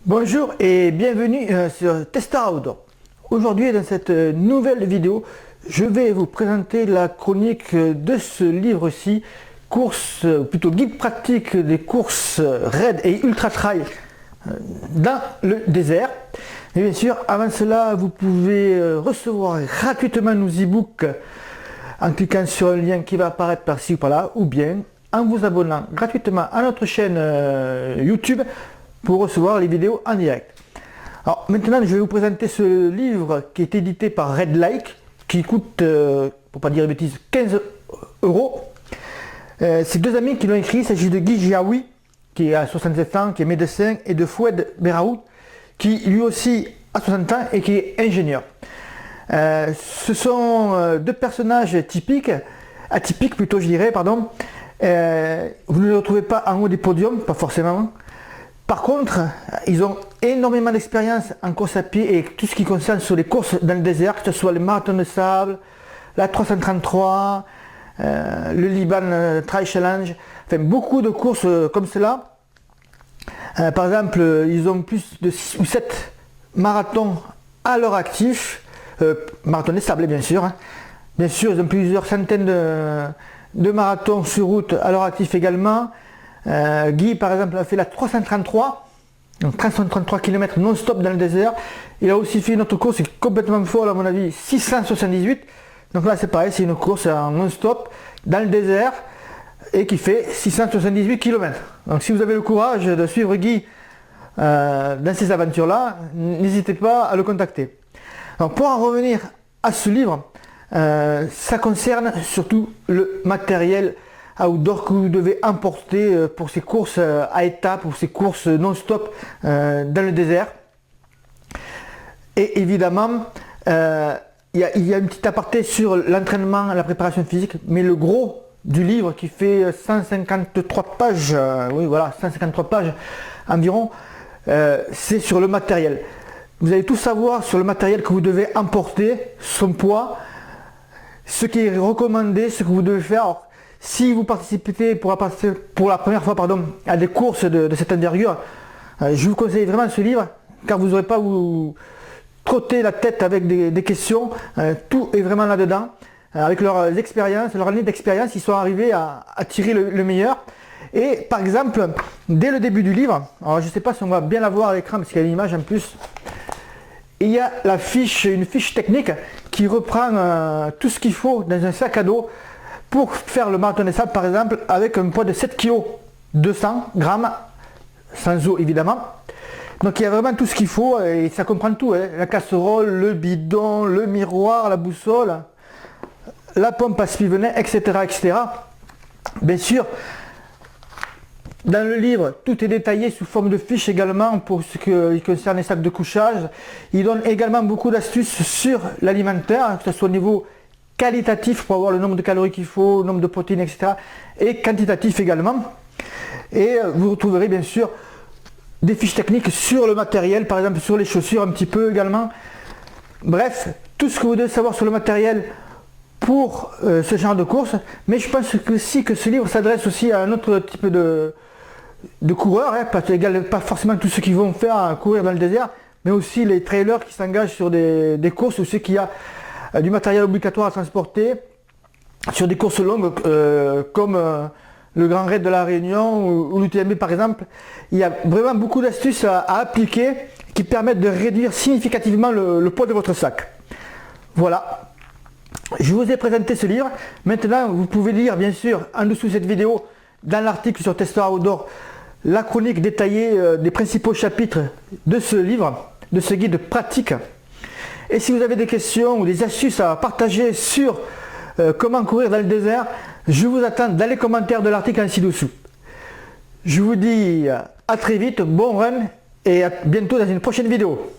Bonjour et bienvenue sur Testar Outdoor. Aujourd'hui dans cette nouvelle vidéo, je vais vous présenter la chronique de ce livre-ci, course, plutôt guide pratique des courses raid et ultra trail dans le désert. Et bien sûr, avant cela, vous pouvez recevoir gratuitement nos e-books en cliquant sur un lien qui va apparaître par-ci ou par-là, ou bien en vous abonnant gratuitement à notre chaîne YouTube pour recevoir les vidéos en direct. Alors maintenant, je vais vous présenter ce livre qui est édité par Redlike, qui coûte, pour pas dire de bêtises, 15 euros. C'est deux amis qui l'ont écrit. Il s'agit de Guy Giaoui, qui a 67 ans, qui est médecin, et de Foued Beraoud, qui lui aussi a 60 ans et qui est ingénieur. Ce sont deux personnages atypiques plutôt je dirais, pardon. Vous ne les retrouvez pas en haut des podiums, pas forcément. Par contre, ils ont énormément d'expérience en course à pied et tout ce qui concerne sur les courses dans le désert, que ce soit les marathons de sable, la 333, le Liban Trail Challenge, enfin beaucoup de courses comme cela. Par exemple, ils ont plus de 6 ou 7 marathons à leur actif, marathons des sables bien sûr. Bien sûr, ils ont plusieurs centaines de marathons sur route à leur actif également. Guy par exemple a fait la 333, donc 333 km non-stop dans le désert. Il a aussi fait une autre course complètement folle à mon avis, 678. Donc là c'est pareil, c'est une course en non-stop dans le désert et qui fait 678 km. Donc si vous avez le courage de suivre Guy dans ces aventures là, n'hésitez pas à le contacter. Donc pour en revenir à ce livre, ça concerne surtout le matériel outdoor que vous devez emporter pour ces courses à étapes, pour ces courses non-stop dans le désert. Et évidemment, il y a une petite aparté sur l'entraînement, la préparation physique, mais le gros du livre qui fait 153 pages, oui voilà, 153 pages environ, c'est sur le matériel. Vous allez tout savoir sur le matériel que vous devez emporter, son poids, ce qui est recommandé, ce que vous devez faire. Alors, si vous participez pour la première fois à des courses de cette envergure, je vous conseille vraiment ce livre, car vous n'aurez pas à vous trotter la tête avec des questions. Tout est vraiment là-dedans. Avec leurs expériences, leur année d'expérience, ils sont arrivés à tirer le meilleur. Et par exemple, dès le début du livre, alors je ne sais pas si on va bien la voir à l'écran parce qu'il y a une image en plus, il y a une fiche technique qui reprend tout ce qu'il faut dans un sac à dos pour faire le marathon des sables par exemple, avec un poids de 7 kg 200 grammes, sans eau évidemment. Donc il y a vraiment tout ce qu'il faut et ça comprend tout, hein. La casserole, le bidon, le miroir, la boussole, la pompe à spivenet, etc., etc. Bien sûr, dans le livre, tout est détaillé sous forme de fiches également pour ce qui concerne les sacs de couchage. Il donne également beaucoup d'astuces sur l'alimentaire, que ce soit au niveau qualitatif pour avoir le nombre de calories qu'il faut, le nombre de protéines, etc. et quantitatif également. Et vous retrouverez bien sûr des fiches techniques sur le matériel, par exemple sur les chaussures un petit peu également. Bref, tout ce que vous devez savoir sur le matériel pour ce genre de course. Mais je pense que ce livre s'adresse aussi à un autre type de coureurs, hein, pas forcément tous ceux qui vont faire courir dans le désert, mais aussi les trailers qui s'engagent sur des courses ou ceux qui ont du matériel obligatoire à transporter sur des courses longues comme le Grand Raid de la Réunion ou l'UTMB par exemple. Il y a vraiment beaucoup d'astuces à appliquer qui permettent de réduire significativement le poids de votre sac. Voilà, je vous ai présenté ce livre. Maintenant vous pouvez lire bien sûr en dessous de cette vidéo, dans l'article sur Testar Outdoor, la chronique détaillée des principaux chapitres de ce livre, de ce guide pratique. Et si vous avez des questions ou des astuces à partager sur comment courir dans le désert, je vous attends dans les commentaires de l'article ci-dessous. Je vous dis à très vite, bon run et à bientôt dans une prochaine vidéo.